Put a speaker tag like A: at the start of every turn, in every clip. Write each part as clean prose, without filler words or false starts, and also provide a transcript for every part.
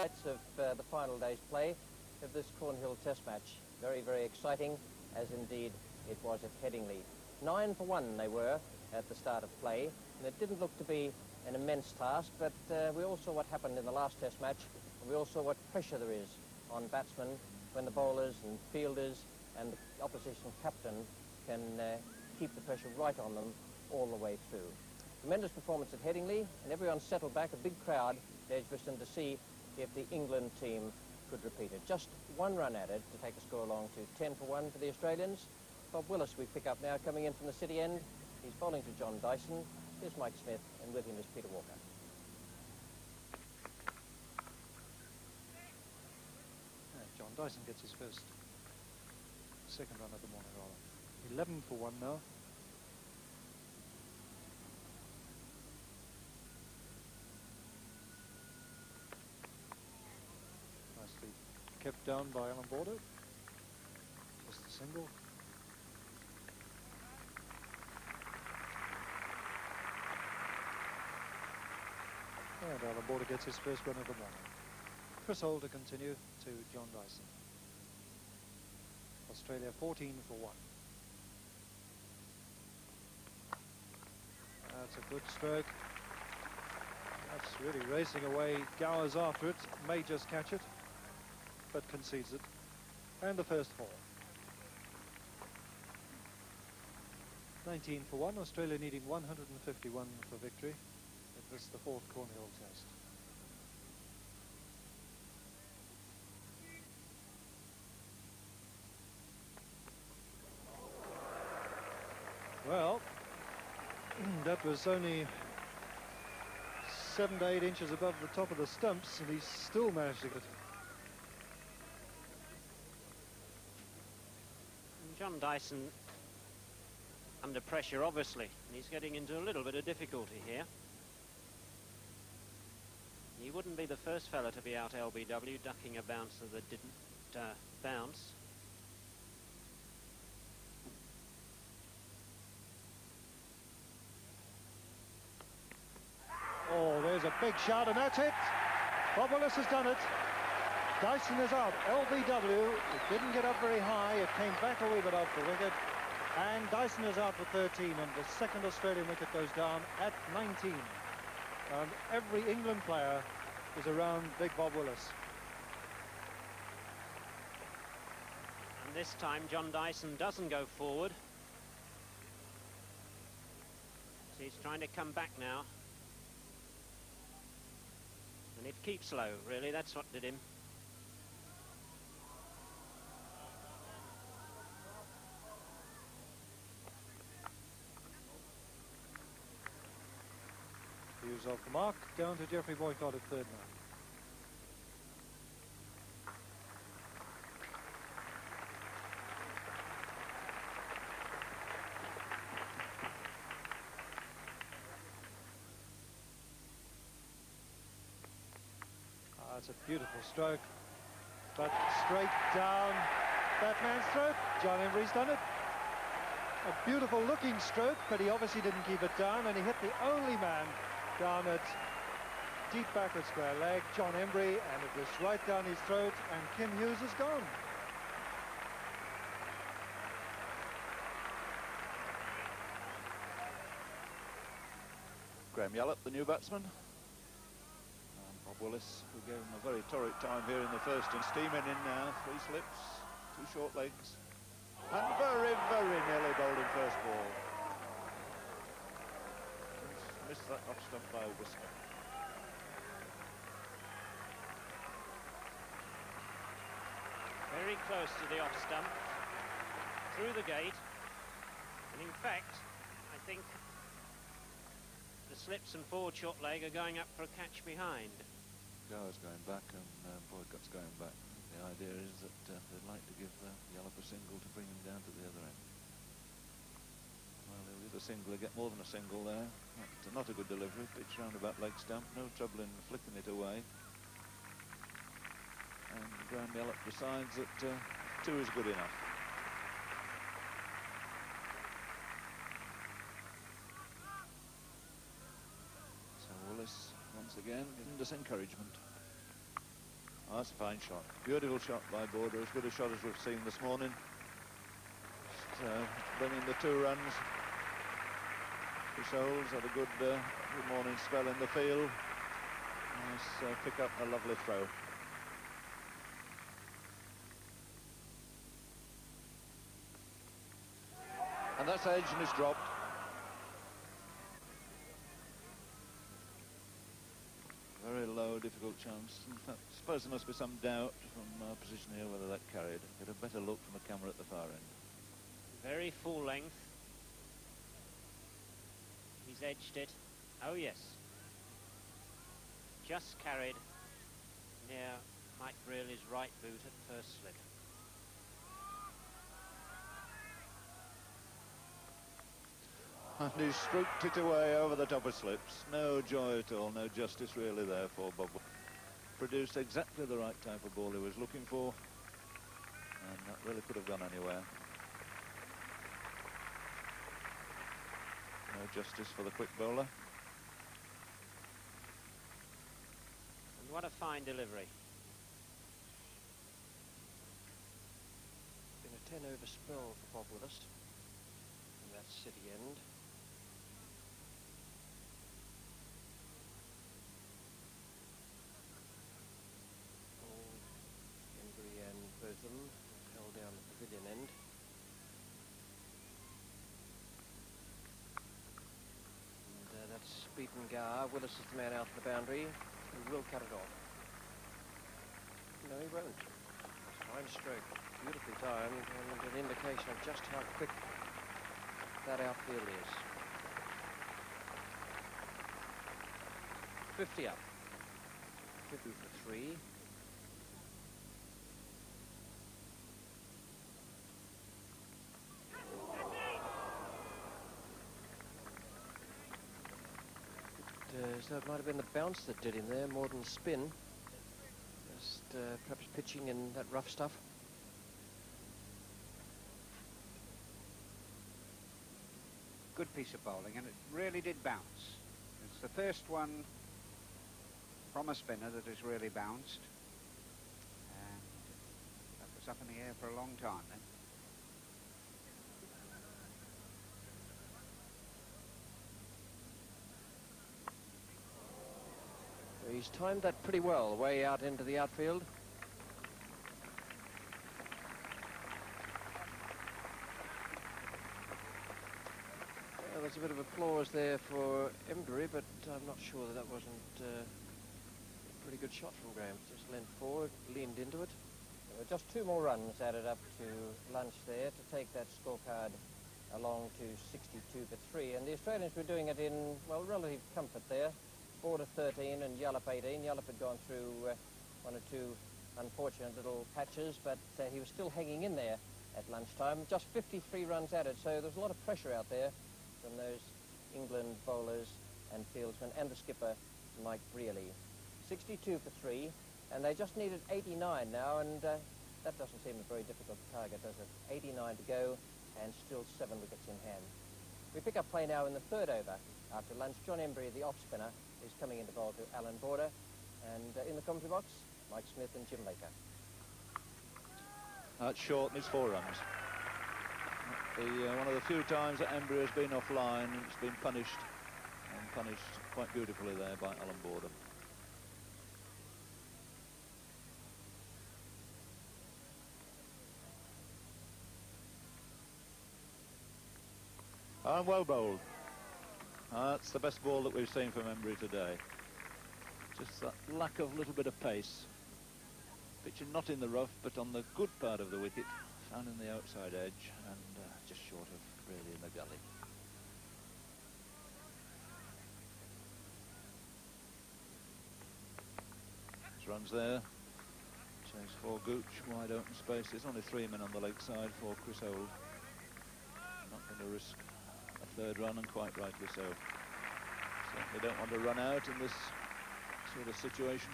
A: highlights of the final day's play of this Cornhill Test match. Very, very exciting, as indeed it was at Headingley. 9 for 1 they were at the start of play, and it didn't look to be an immense task, but we all saw what happened in the last Test match, and we all saw what pressure there is on batsmen when the bowlers and fielders and the opposition captain can keep the pressure right on them all the way through. Tremendous performance at Headingley, and everyone settled back, a big crowd at Edgbaston, to see if the England team could repeat it. Just one run added to take the score along to 10 for 1 for the Australians. Bob Willis we pick up now, coming in from the city end. He's bowling to John Dyson. Here's Mike Smith, and with him is Peter Walker.
B: John Dyson gets his second run of the morning, rather. 11 for 1 now. Nicely kept down by Alan Border. Just a single. And Alan Border gets his first run of the morning. Chris Holt to continue to John Dyson. Australia 14 for 1. That's a good stroke. That's really racing away. Gowers after it. May just catch it, but concedes it. And the first 4. 19 for 1. Australia needing 151 for victory. It was the 4th Cornhill Test. Well, that was only 7 to 8 inches above the top of the stumps, and he still managed to get it.
C: John Dyson under pressure, obviously, and he's getting into a little bit of difficulty here. He wouldn't be the first fella to be out LBW, ducking a bouncer that didn't bounce.
B: Oh, there's a big shot, and that's it. Bob Willis has done it. Dyson is out. LBW, it didn't get up very high. It came back a wee bit off the wicket. And Dyson is out for 13, and the second Australian wicket goes down at 19. And every England player is around big Bob Willis.
C: And this time John Dyson doesn't go forward. So he's trying to come back now. And it keeps low, really, that's what did him.
B: Hughes off the mark, down to Geoffrey Boycott at third man. That's a beautiful stroke, but straight down that man's throat. John Embry's done it. A beautiful looking stroke, but he obviously didn't keep it down, and he hit the only man down at deep backward square leg, John Embry, and it was right down his throat, and Kim Hughes is gone.
D: Graham Yallop, the new batsman. Bob Willis, who gave him a very torrid time here in the first, and steaming in now. 3 slips, 2 short legs, and very, very nearly bowled in first ball. Missed that off stump by a whisker.
C: Very close to the off stump, through the gate, and in fact, I think the slips and forward short leg are going up for a catch behind.
D: Gower's going back and Boycott's going back. The idea is that they'd like to give Yallop a single to bring him down to the other end. Well, they'll get a single, they get more than a single there. That's not a good delivery, pitch roundabout leg stump, no trouble in flicking it away. And Graham Yallop decides that 2 is good enough. So Willis once again given us encouragement. That's a fine shot. Beautiful shot by Border, as good a shot as we've seen this morning. Just, bringing the 2 runs. Chris Olds had a good morning spell in the field. Nice pick up, a lovely throw. And that's edge and it's dropped. Very low, difficult chance. In fact, I suppose there must be some doubt from our position here whether that carried. Get a better look from the camera at the far end.
C: Very full length. He's edged it. Oh yes. Just carried near Mike Brearley's right boot at first slip.
D: And he stroked it away over the top of slips. No joy at all, no justice really there for Bob. Produced exactly the right type of ball he was looking for, and that really could have gone anywhere. No justice for the quick bowler.
C: And what a fine delivery.
A: Been a 10 over spell for Bob Willis. And that's City End. Embry and Botham held down the pavilion end. And that's Beaton Gar. Willis is the man out for the boundary. He will cut it off. No, he won't. Fine stroke, beautifully timed, and an indication of just how quick that outfield is. 50 up. 50 for 3. So it might have been the bounce that did him there more than spin. Just perhaps pitching in that rough stuff.
E: Good piece of bowling, and it really did bounce. It's the first one from a spinner that has really bounced, and that was up in the air for a long time then.
A: He's timed that pretty well, way out into the outfield. Well, there's a bit of applause there for Embry, but I'm not sure that wasn't a pretty good shot from Graham. Just leant forward, leaned into it. There were just 2 more runs added up to lunch there to take that scorecard along to 62 for 3. And the Australians were doing it in, well, relative comfort there. Border 13 and Yallop 18. Yallop had gone through 1 or 2 unfortunate little patches, but he was still hanging in there at lunchtime. Just 53 runs added, so there's a lot of pressure out there from those England bowlers and fieldsmen and the skipper, Mike Brearley. 62 for 3, and they just needed 89 now, and that doesn't seem a very difficult target, does it? 89 to go, and still 7 wickets in hand. We pick up play now in the 3rd over. After lunch, John Embry, the off-spinner, is coming into bowl to Alan Border, and in the commentary box, Mike Smith and Jim Laker.
D: That's short and it's 4 runs. One of the few times that Embry has been offline, and it's been punished, and punished quite beautifully there by Alan Border. And well bowled. That's the best ball that we've seen from Embry today. Just that lack of little bit of pace. Pitching not in the rough, but on the good part of the wicket, found in the outside edge, and just short of really in the gully. There's runs there. Chase for Gooch, wide open space. There's only 3 men on the leg side for Chris Old. Not going to risk a 3rd run, and quite rightly so. Certainly don't want to run out in this sort of situation.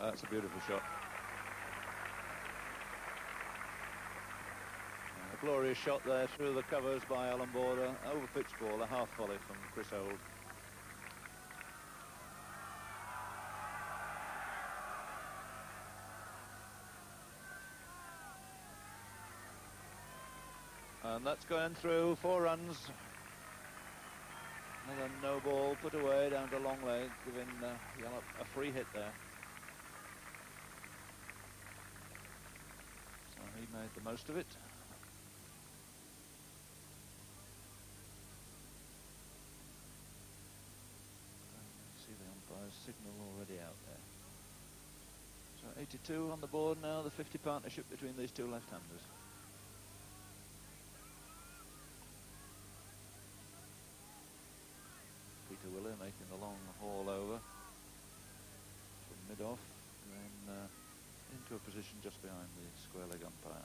D: That's a beautiful shot. Glorious shot there through the covers by Alan Border. Over pitch ball, a half volley from Chris Old. And that's going through, 4 runs. Another no ball put away down to long leg, giving Yallop a free hit there. So he made the most of it. See the umpire's signal already out there. So 82 on the board now, the 50 partnership between these two left-handers. Peter Willer making the long haul over from mid-off, and then into a position just behind the square leg umpire.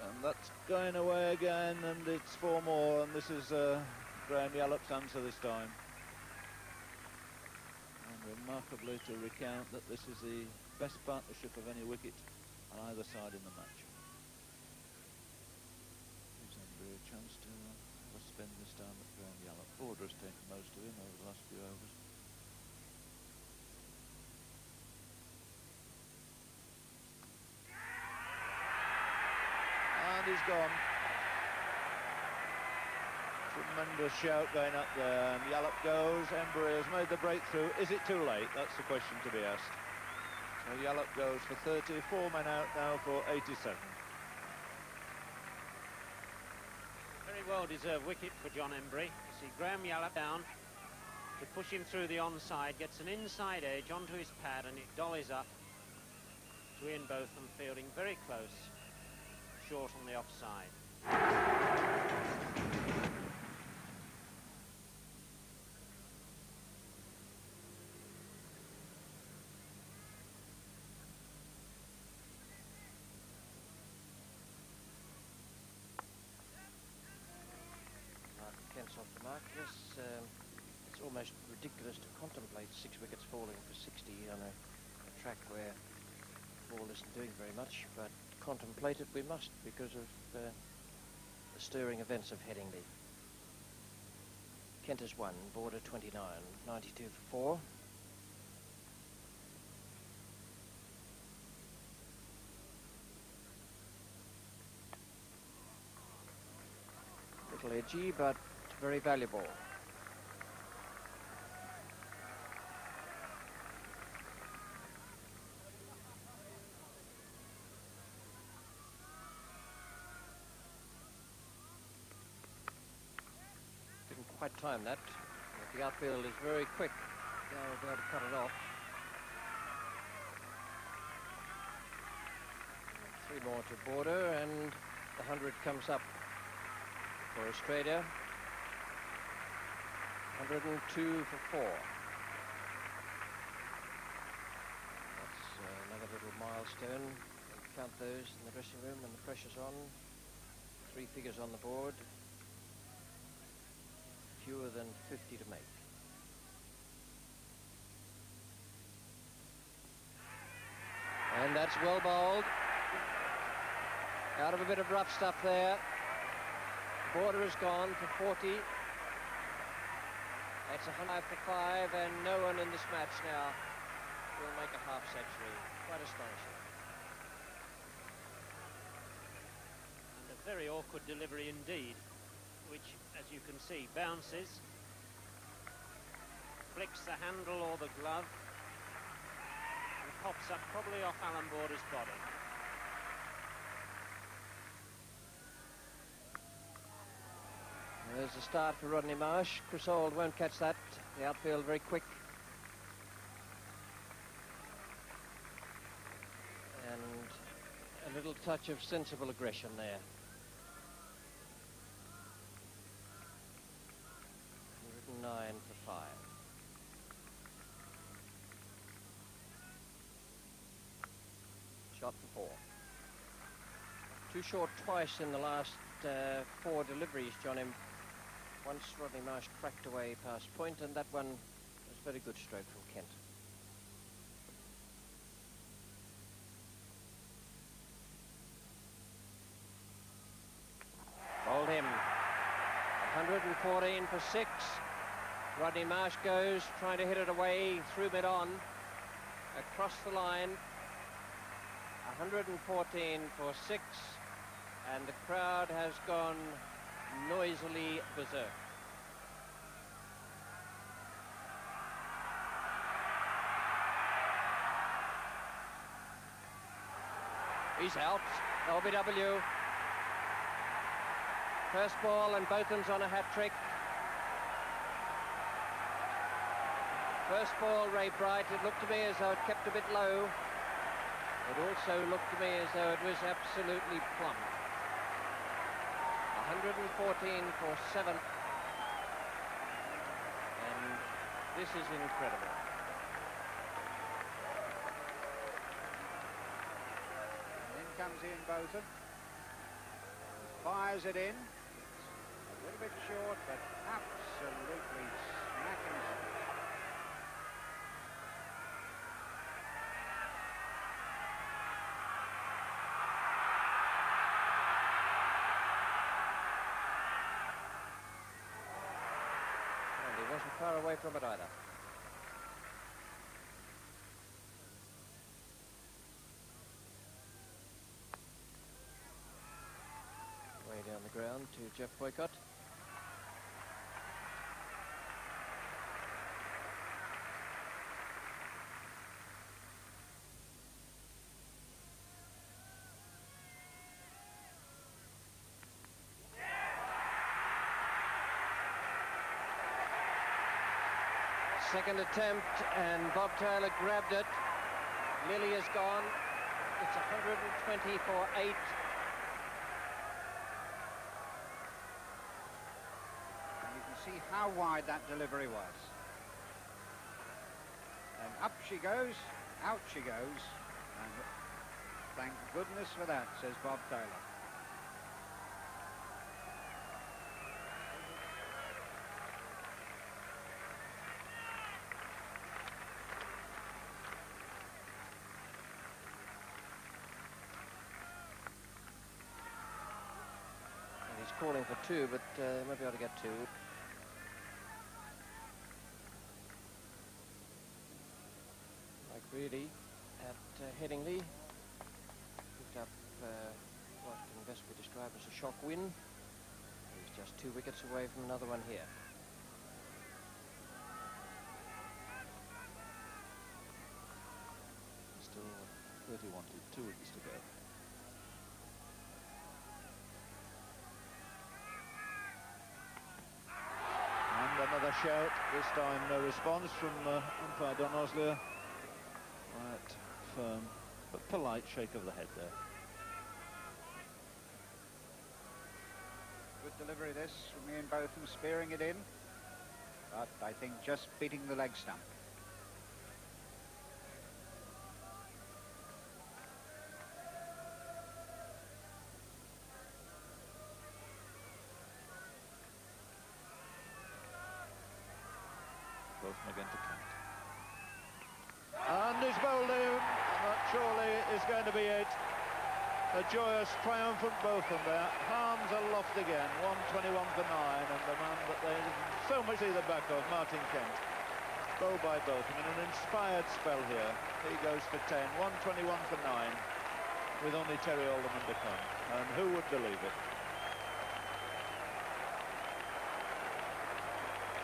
D: And that's going away again, and it's 4 more, and this is Graham Yallop's answer this time. Remarkably to recount that this is the best partnership of any wicket on either side in the match. Gives Embry a chance to have a spin this time at Graham Yallop. Border has taken most of him over the last few overs. And he's gone. Tremendous shout going up there, and Yallop goes. Embry has made the breakthrough. Is it too late? That's the question to be asked. So Yallop goes for 30, 4 men out now for 87.
C: Very well deserved wicket for John Embry. You see Graham Yallop down to push him through the onside, gets an inside edge onto his pad, and it dollies up to Ian Botham fielding very close, short on the offside.
A: Kent's off the mark. Yes, it's almost ridiculous to contemplate 6 wickets falling for 60 on a track where the ball isn't doing very much, but contemplate it we must because of the stirring events of Headingley. Kent has won, Border 29, 92 for 4. Little edgy, but very valuable. Didn't quite time that. But the outfield is very quick. Now we'll be able to cut it off. 3 more to Border, and the 100 comes up for Australia. 102 for 4. That's another little milestone. Count those in the dressing room, and the pressure's on. 3 figures on the board. Fewer than 50 to make. And that's well bowled. Out of a bit of rough stuff there. Border is gone for 40. That's a 100 for 5, and no one in this match now will make a half century. Quite astonishing.
C: And a very awkward delivery indeed, which, as you can see, bounces, flicks the handle or the glove, and pops up probably off Alan Border's body.
A: There's a start for Rodney Marsh. Chris Old won't catch that. The outfield very quick. And a little touch of sensible aggression there. 109 for 5. Shot for 4. Too short twice in the last 4 deliveries, John M. Once Rodney Marsh cracked away past point, and that one was a very good stroke from Kent. Bowled him. 114 for 6. Rodney Marsh goes, trying to hit it away through mid-on, across the line. 114 for 6, and the crowd has gone noisily berserk. He's out. LBW. First ball, and Botham's on a hat-trick. First ball, Ray Bright. It looked to me as though it kept a bit low. It also looked to me as though it was absolutely plumb. 114 for 7. And this is incredible.
E: And in comes Ian Botham. Fires it in. A little bit short, but absolutely smacking.
A: And he wasn't far away from it either. Way down the ground to Jeff Boycott. Second attempt, and Bob Taylor grabbed it. Lilly is gone. It's 120 for 8.
E: And you can see how wide that delivery was. And up she goes, out she goes, and thank goodness for that, says Bob Taylor.
A: Calling for 2, but they might be able to get 2. Like really at Headingley, picked up what can best be described as a shock win. He's just 2 wickets away from another one here.
D: Still 31 to 2 wickets to go. Another shout, this time no response from umpire Don Osler. Right, firm but polite shake of the head there.
E: Good delivery this from Ian Botham, spearing it in, but I think just beating the leg stump.
D: Botham again to Kent. And he's bowled in, and that surely is going to be it. A joyous, triumphant Botham there. Arms aloft again, 121 for 9, and the man that they so much see the back of, Martin Kent. Bowled by Botham in an inspired spell here. He goes for 10, 121 for 9, with only Terry Alderman to come. And who would believe it?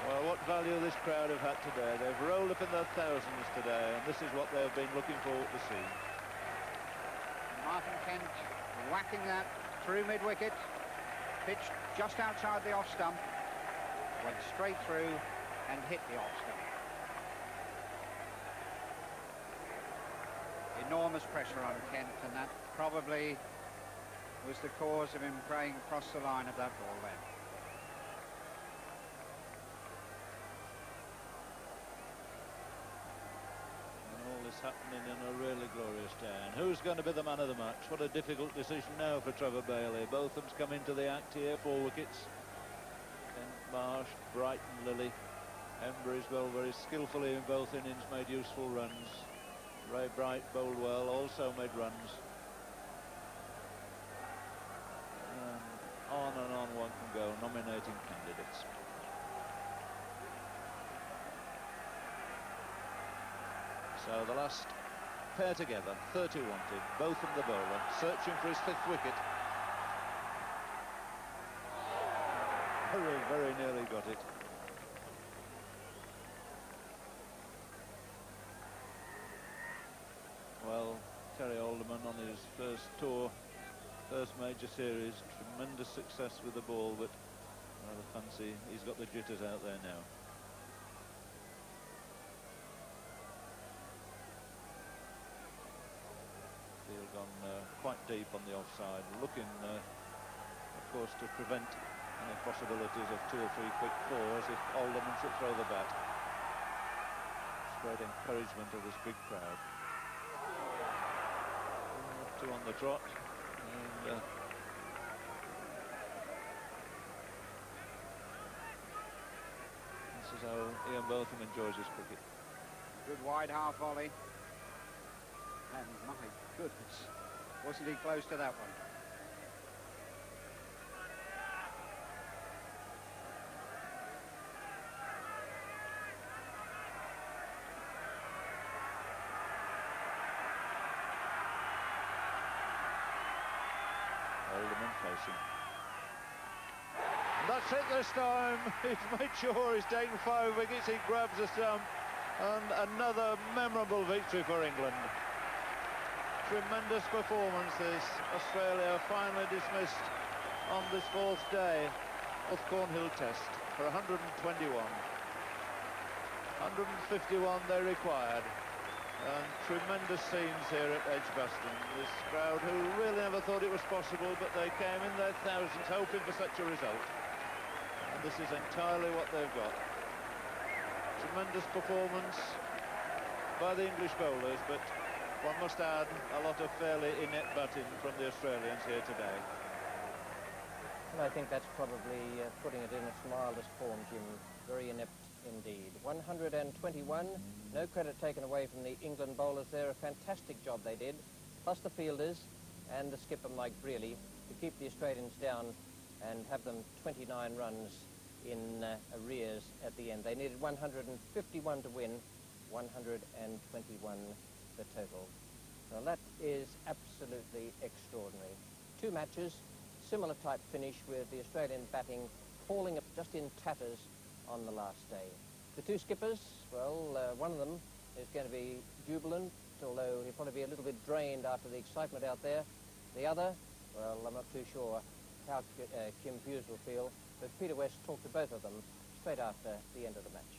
D: Well, what value this crowd have had today. They've rolled up in their thousands today, and this is what they've been looking forward to see.
E: Martin Kent whacking that through mid-wicket, pitched just outside the off stump, went straight through and hit the off stump. Enormous pressure on Kent, and that probably was the cause of him praying across the line of that ball then.
D: Happening in a really glorious day. And who's going to be the man of the match? What a difficult decision now for Trevor Bailey. Botham's come into the act here, 4 wickets. And Marsh, Brighton, Lilly. Embry-Isbell very skillfully in both innings made useful runs. Ray Bright bowled well, also made runs. And on one can go, nominating candidates. So the last pair together, 30 wanted, Botham the bowler, searching for his 5th wicket. Very, very nearly got it. Well, Terry Alderman on his first tour, first major series, tremendous success with the ball, but rather fancy he's got the jitters out there now. Field gone quite deep on the offside, looking, of course, to prevent any possibilities of 2 or 3 quick 4s if Alderman should throw the bat. It's great encouragement of this big crowd. 2 on the trot, and this is how Ian Botham enjoys his cricket.
E: Good wide half volley. And my goodness, wasn't he close to that one?
D: Alderman facing. That's it this time. He's made sure he's taken 5 wickets. He grabs the stump, and another memorable victory for England. Tremendous performance this. Australia finally dismissed on this 4th day of Cornhill Test for 121. 151 they required. And tremendous scenes here at Edgbaston. This crowd who really never thought it was possible, but they came in their thousands hoping for such a result. And this is entirely what they've got. Tremendous performance by the English bowlers, but one must add a lot of fairly inept batting from the Australians here today.
A: Well, I think that's probably putting it in its mildest form, Jim. Very inept indeed. 121, no credit taken away from the England bowlers there. A fantastic job they did, plus the fielders and the skipper Mike Brearley, to keep the Australians down and have them 29 runs in arrears at the end. They needed 151 to win, 121 the total. Now that is absolutely extraordinary. 2 matches, similar type finish, with the Australian batting falling just in tatters on the last day. The 2 skippers, well, one of them is going to be jubilant, although he'll probably be a little bit drained after the excitement out there. The other, well, I'm not too sure how Kim Hughes will feel, but Peter West talked to both of them straight after the end of the match.